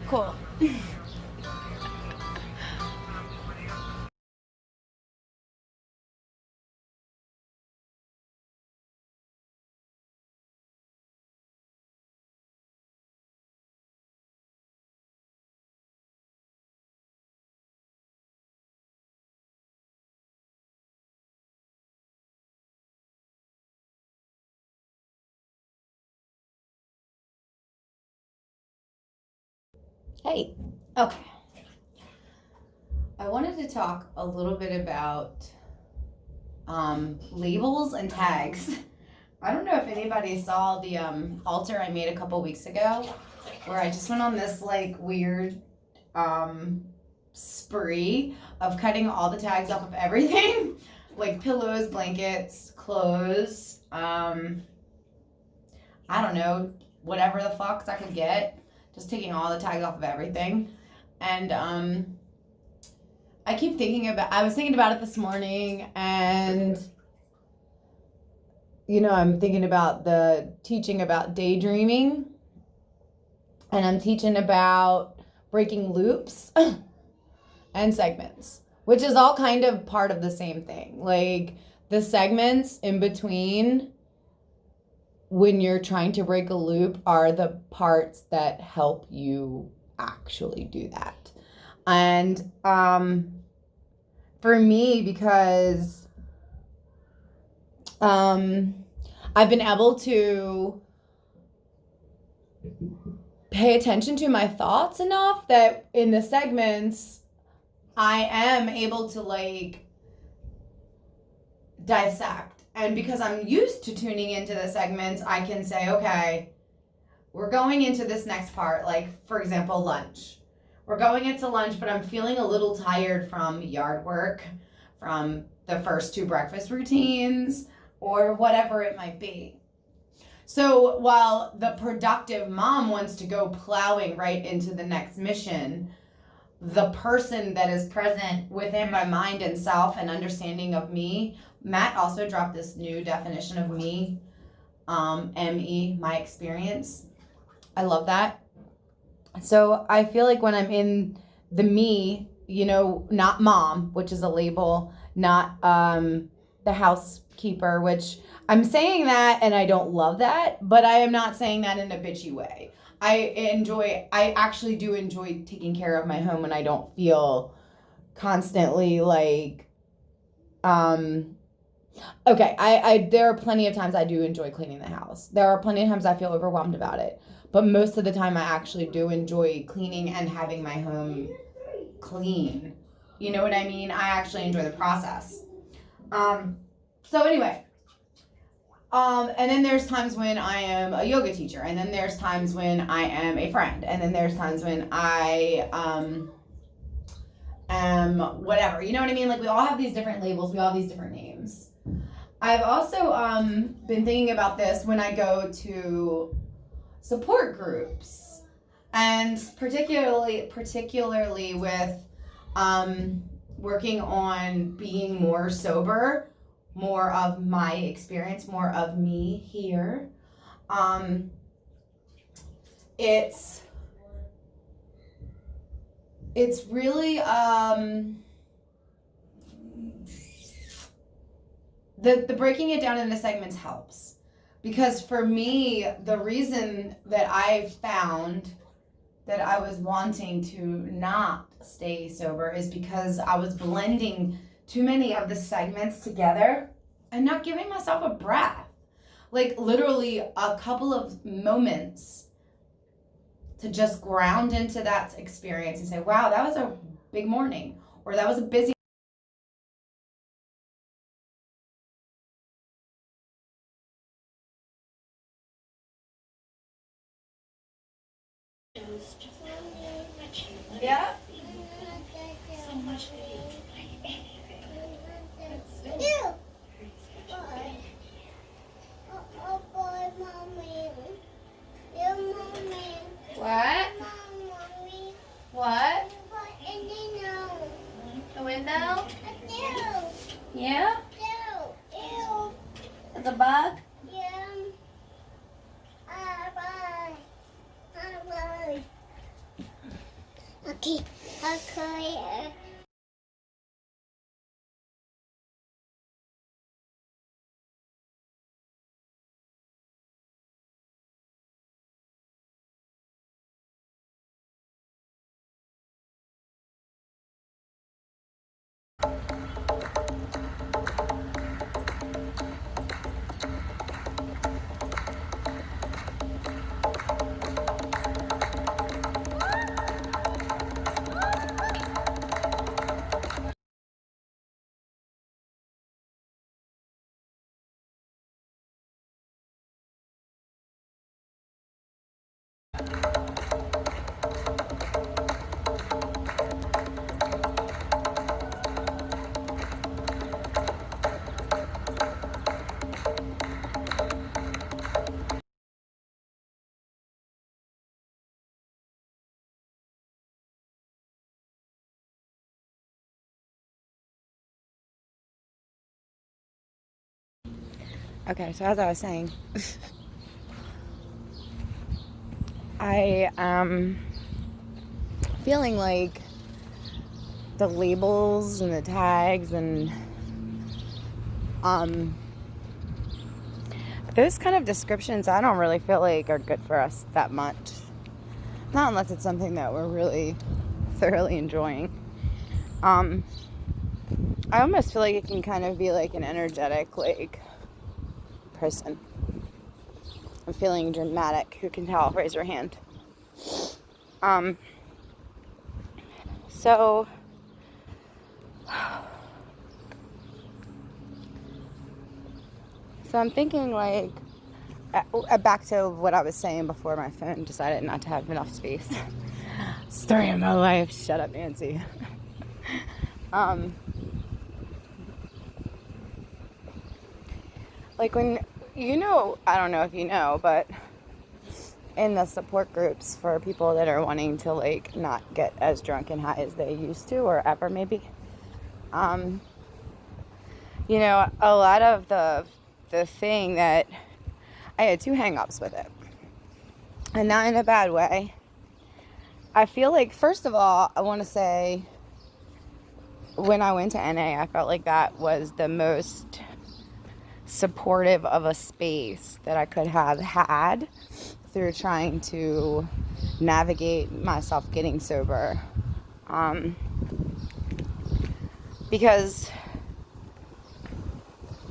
Cool. Hey, okay. I wanted to talk a little bit about labels and tags. I don't know if anybody saw the altar I made a couple weeks ago, where I just went on this like weird spree of cutting all the tags off of everything, like pillows, blankets, clothes. I don't know, whatever the fucks I could get. Just taking all the tags off of everything. And I was thinking about it this morning, and I'm thinking about the teaching about daydreaming, and I'm teaching about breaking loops and segments, which is all kind of part of the same thing. Like the segments in between when you're trying to break a loop are the parts that help you actually do that. And for me, because I've been able to pay attention to my thoughts enough that in the segments I am able to like dissect. And because I'm used to tuning into the segments, I can say, okay, we're going into this next part, like for example, lunch. We're going into lunch, but I'm feeling a little tired from yard work, from the first 2 breakfast routines, or whatever it might be. So while the productive mom wants to go plowing right into the next mission, the person that is present within my mind and self and understanding of me, Matt also dropped this new definition of me, M-E, my experience. I love that. So I feel like when I'm in the me, not mom, which is a label, not the housekeeper, which I'm saying that and I don't love that, but I am not saying that in a bitchy way. I actually do enjoy taking care of my home, and I don't feel constantly like, okay, there are plenty of times I do enjoy cleaning the house. There are plenty of times I feel overwhelmed about it. But most of the time I actually do enjoy cleaning and having my home clean. You know what I mean? I actually enjoy the process. So anyway, and then there's times when I am a yoga teacher, and then there's times when I am a friend, and then there's times when I am whatever. You know what I mean? Like we all have these different labels, we all have these different names. I've also been thinking about this when I go to support groups, and particularly with working on being more sober, more of my experience, more of me here. It's really the breaking it down into segments helps, because for me the reason that I found that I was wanting to not stay sober is because I was blending too many of the segments together and not giving myself a breath. Like literally a couple of moments to just ground into that experience and say, wow, that was a big morning, or that was a busy yeah. So much What? What? The window? Yeah? It's a bug? Okay. Okay. Okay, so as I was saying, I am feeling like the labels and the tags and those kind of descriptions I don't really feel like are good for us that much. Not unless it's something that we're really thoroughly enjoying. I almost feel like it can kind of be like an energetic like person. I'm feeling dramatic. Who can tell? Raise your hand. So I'm thinking like back to what I was saying before my phone decided not to have enough space. Story of my life. Shut up, Nancy. Like when, I don't know if you know, but in the support groups for people that are wanting to like not get as drunk and high as they used to or ever maybe, a lot of the thing that I had two hang-ups with it, and not in a bad way. I feel like, first of all, I want to say when I went to NA, I felt like that was the most supportive of a space that I could have had through trying to navigate myself getting sober. Because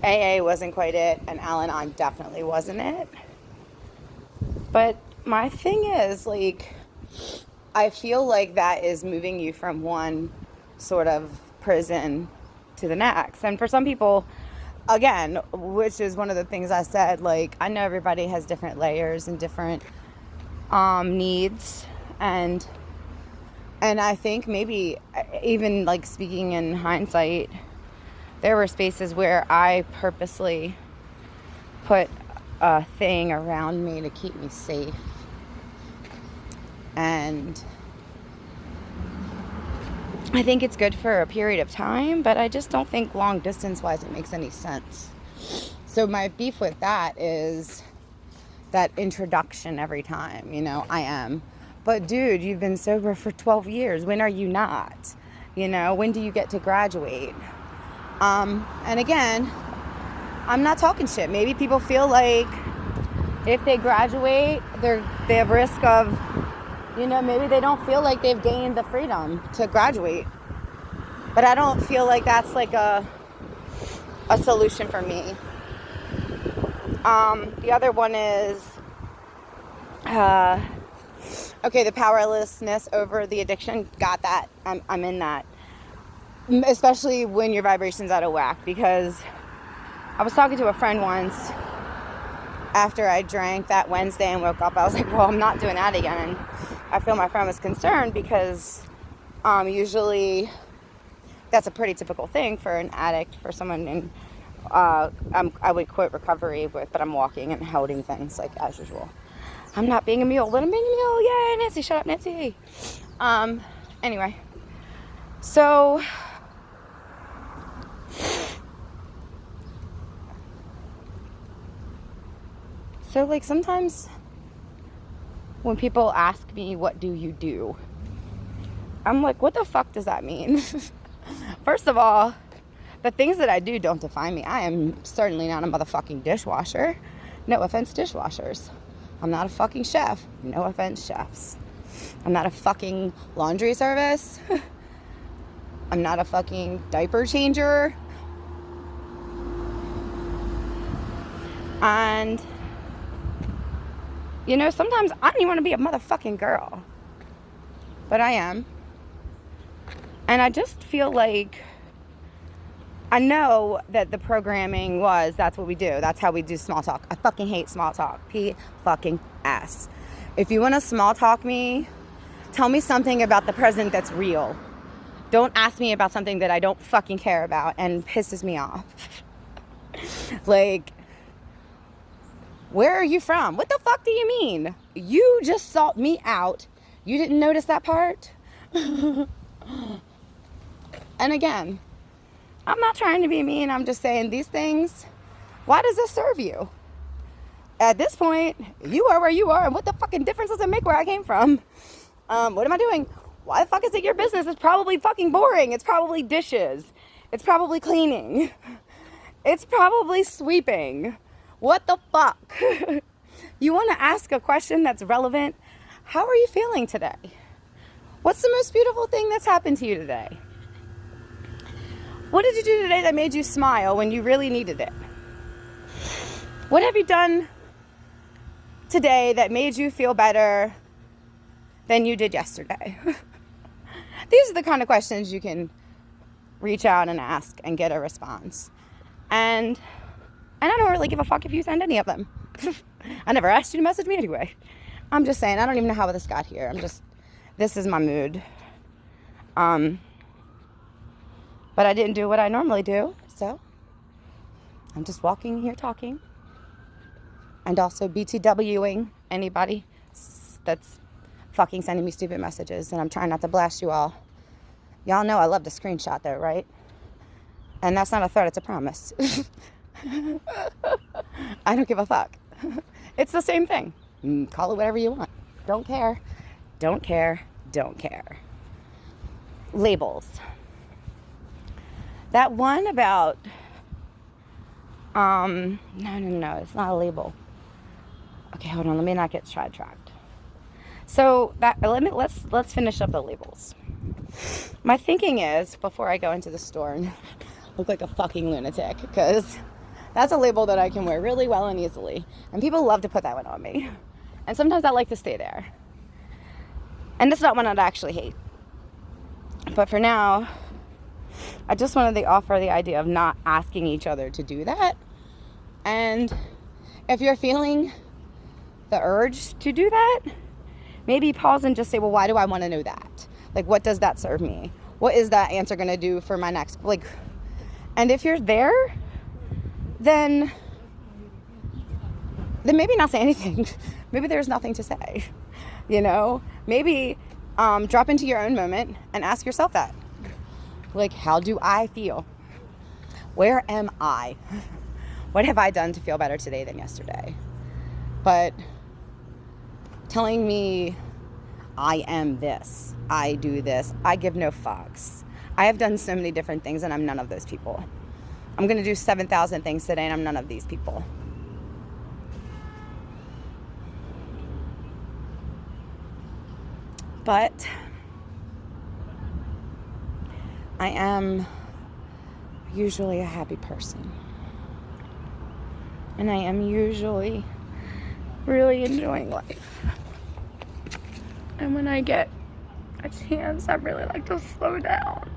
AA wasn't quite it, and Al-Anon definitely wasn't it. But my thing is, like, I feel like that is moving you from one sort of prison to the next. And for some people, again, which is one of the things I said, like, I know everybody has different layers and different needs, and I think maybe even like speaking in hindsight, there were spaces where I purposely put a thing around me to keep me safe, and I think it's good for a period of time, but I just don't think long distance wise it makes any sense. So my beef with that is that introduction every time, I am. But dude, you've been sober for 12 years. When are you not? When do you get to graduate? And again, I'm not talking shit. Maybe people feel like if they graduate, they have risk of, maybe they don't feel like they've gained the freedom to graduate. But I don't feel like that's like a solution for me. The other one is, the powerlessness over the addiction. Got that. I'm in that. Especially when your vibration's out of whack. Because I was talking to a friend once after I drank that Wednesday and woke up. I was like, well, I'm not doing that again. And I feel my friend was concerned because usually that's a pretty typical thing for an addict, for someone in, I would quote recovery, but I'm walking and holding things like as usual. I'm not being a mule, but I'm being a mule. Yay, Nancy, shut up, Nancy. Anyway, so like sometimes when people ask me, what do you do? I'm like, what the fuck does that mean? First of all, the things that I do don't define me. I am certainly not a motherfucking dishwasher. No offense, dishwashers. I'm not a fucking chef. No offense, chefs. I'm not a fucking laundry service. I'm not a fucking diaper changer. And, you know, sometimes I don't even want to be a motherfucking girl. But I am. And I just feel like I know that the programming was, that's what we do. That's how we do small talk. I fucking hate small talk. P-fucking-S. If you want to small talk me, tell me something about the present that's real. Don't ask me about something that I don't fucking care about and pisses me off. Like, where are you from? What the fuck do you mean? You just sought me out. You didn't notice that part? And again, I'm not trying to be mean. I'm just saying these things, why does this serve you? At this point, you are where you are, and what the fucking difference does it make where I came from? What am I doing? Why the fuck is it your business? It's probably fucking boring. It's probably dishes. It's probably cleaning. It's probably sweeping. What the fuck? You want to ask a question that's relevant? How are you feeling today? What's the most beautiful thing that's happened to you today? What did you do today that made you smile when you really needed it? What have you done today that made you feel better than you did yesterday? These are the kind of questions you can reach out and ask and get a response. And I don't really give a fuck if you send any of them. I never asked you to message me anyway. I'm just saying, I don't even know how this got here. This is my mood. But I didn't do what I normally do, so I'm just walking here talking. And also BTWing anybody that's fucking sending me stupid messages. And I'm trying not to blast you all. Y'all know I love to screenshot though, right? And that's not a threat, it's a promise. I don't give a fuck. It's the same thing. Call it whatever you want. Don't care. Don't care. Don't care. Labels. That one about, no, it's not a label. Okay, hold on, let me not get sidetracked. So let's finish up the labels. My thinking is, before I go into the store and look like a fucking lunatic, because that's a label that I can wear really well and easily. And people love to put that one on me. And sometimes I like to stay there. And it's not one I'd actually hate. But for now, I just wanted to offer the idea of not asking each other to do that. And if you're feeling the urge to do that, maybe pause and just say, well, why do I want to know that? Like, what does that serve me? What is that answer going to do for my next, and if you're there, then maybe not say anything. Maybe there's nothing to say, you know? Maybe drop into your own moment and ask yourself that. Like, how do I feel? Where am I? What have I done to feel better today than yesterday? But telling me I am this, I do this, I give no fucks. I have done so many different things and I'm none of those people. I'm going to do 7,000 things today and I'm none of these people. But I am usually a happy person. And I am usually really enjoying life. And when I get a chance, I really like to slow down.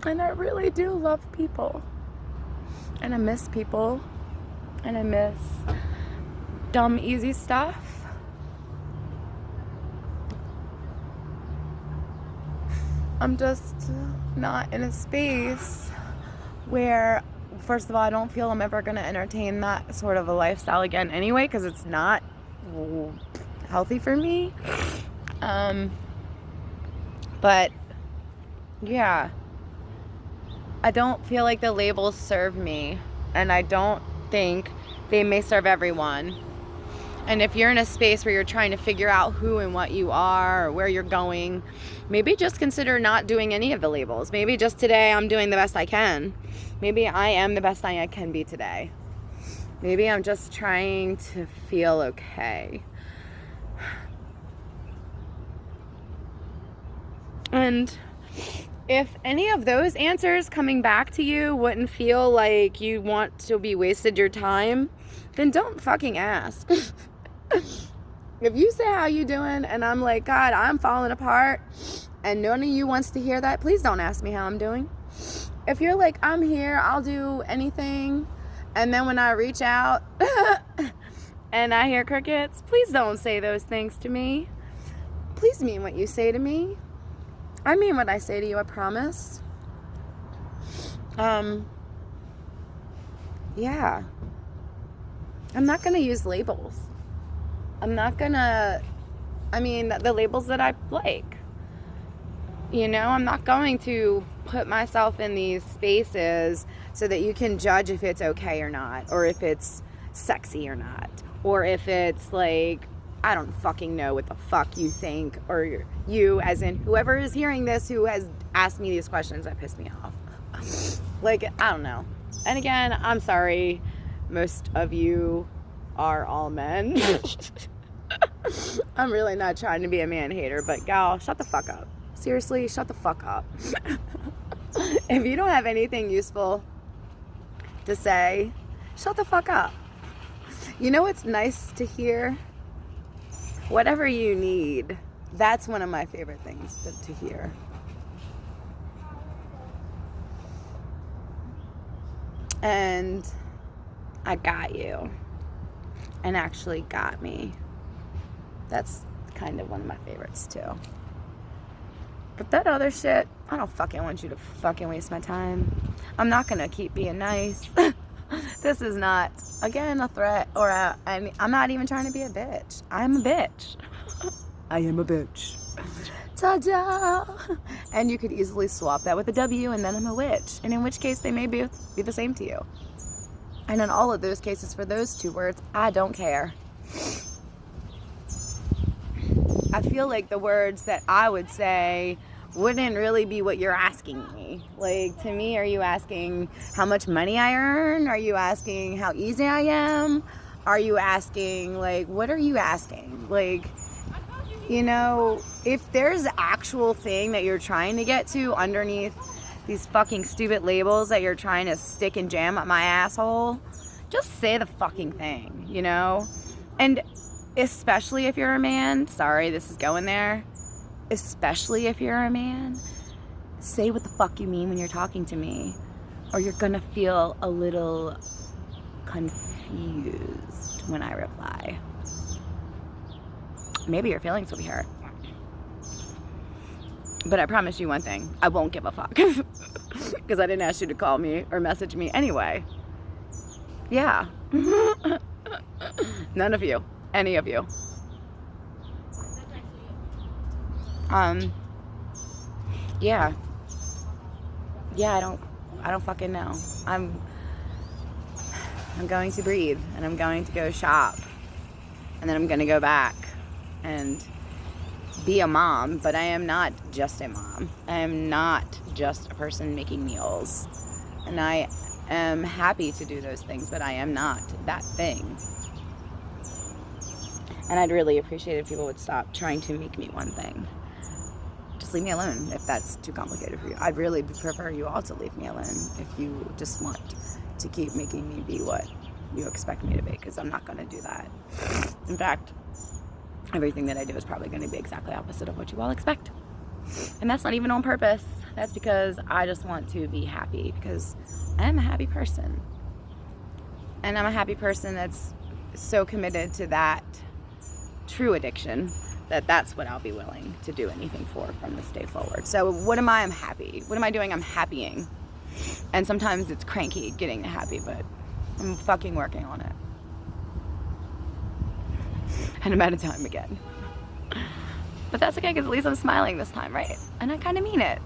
And I really do love people. And I miss people. And I miss dumb, easy stuff. I'm just not in a space where, first of all, I don't feel I'm ever going to entertain that sort of a lifestyle again anyway, because it's not healthy for me. But yeah, I don't feel like the labels serve me, and I don't think they may serve everyone. And if you're in a space where you're trying to figure out who and what you are or where you're going, maybe just consider not doing any of the labels. Maybe just today I'm doing the best I can. Maybe I am the best I can be today. Maybe I'm just trying to feel okay. And if any of those answers coming back to you wouldn't feel like you want to be wasted your time, then don't fucking ask. If you say how you doing and I'm like, God, I'm falling apart, and none of you wants to hear that, please don't ask me how I'm doing. If you're like, I'm here, I'll do anything, and then when I reach out and I hear crickets, please don't say those things to me. Please mean what you say to me. I mean what I say to you, I promise. Yeah. I'm not going to use labels. I'm not going to, the labels that I like. You know, I'm not going to put myself in these spaces so that you can judge if it's okay or not, or if it's sexy or not, or if it's like, I don't fucking know what the fuck you think, or you, as in whoever is hearing this, who has asked me these questions that piss me off. Like, I don't know. And again, I'm sorry, most of you are all men. I'm really not trying to be a man hater, but gal, shut the fuck up. Seriously, shut the fuck up. If you don't have anything useful to say, shut the fuck up. You know what's nice to hear? Whatever you need. That's one of my favorite things to hear. And I got you. And actually got me. That's kind of one of my favorites too. But that other shit, I don't fucking want you to fucking waste my time. I'm not gonna keep being nice. This is not, again, a threat or I'm not even trying to be a bitch. I'm a bitch. I am a bitch. Ta-da! And you could easily swap that with a W and then I'm a witch. And in which case they may be the same to you. And in all of those cases, for those two words, I don't care. I feel like the words that I would say wouldn't really be what you're asking me. Like, to me, are you asking how much money I earn? Are you asking how easy I am? Are you asking, like, what are you asking? Like, you know, if there's an actual thing that you're trying to get to underneath these fucking stupid labels that you're trying to stick and jam up my asshole, just say the fucking thing, you know? And especially if you're a man, sorry, this is going there. Especially if you're a man, say what the fuck you mean when you're talking to me, or you're gonna feel a little confused when I reply. Maybe your feelings will be hurt. But I promise you one thing, I won't give a fuck. Because I didn't ask you to call me or message me anyway. Yeah. None of you. Any of you. Yeah. Yeah, I don't fucking know. I'm going to breathe and I'm going to go shop. And then I'm going to go back and be a mom, but I am not just a mom. I am not just a person making meals. And I am happy to do those things, but I am not that thing. And I'd really appreciate it if people would stop trying to make me one thing. Just leave me alone if that's too complicated for you. I'd really prefer you all to leave me alone if you just want to keep making me be what you expect me to be, because I'm not going to do that. In fact, everything that I do is probably going to be exactly opposite of what you all expect. And that's not even on purpose. That's because I just want to be happy, because I am a happy person. And I'm a happy person that's so committed to that true addiction that that's what I'll be willing to do anything for from this day forward. So what am I? I'm happy. What am I doing? I'm happying. And sometimes it's cranky getting to happy, but I'm fucking working on it. And I'm out of time again. But that's okay, because at least I'm smiling this time, right? And I kind of mean it.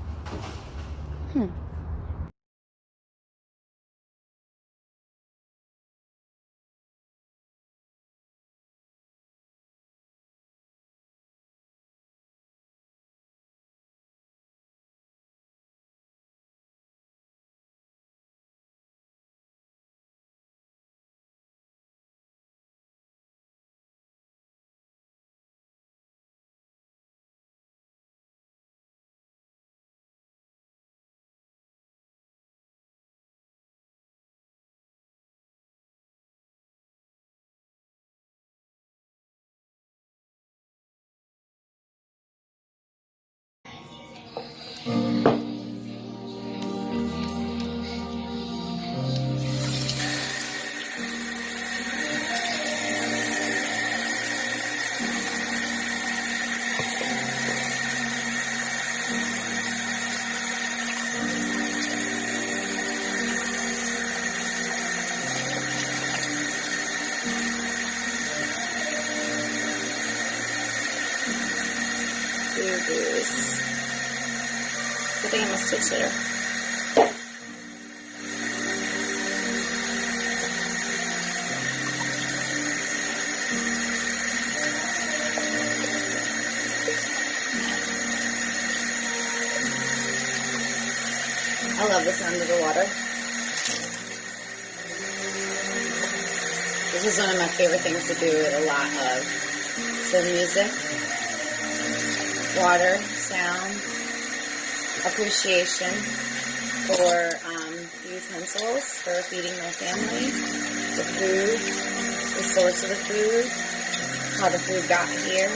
I think I'm gonna stitch there. I love the sound of the water. This is one of my favorite things to do with a lot of. So music, water, sound, appreciation for utensils for feeding my family, the food, the source of the food, how the food got here,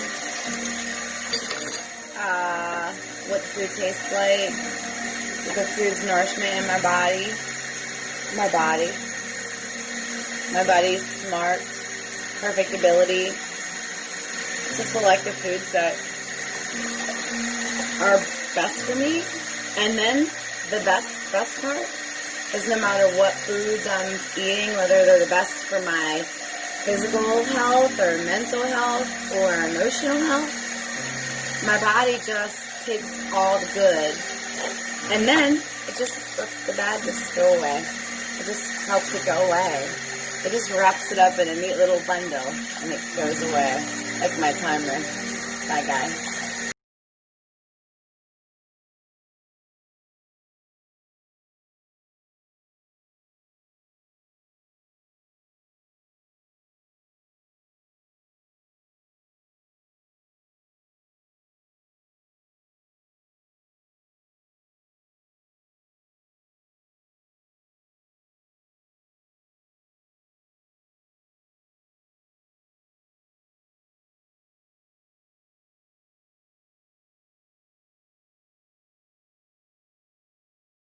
what the food tastes like, the food's nourishment in my body, my body's smart, perfect ability to select the foods that are best for me. And then the best part is no matter what foods I'm eating, whether they're the best for my physical health or mental health or emotional health, my body just takes all the good, and then it just lets the bad just go away. It just helps it go away. It just wraps it up in a neat little bundle and it goes away like my timer. Bye guys.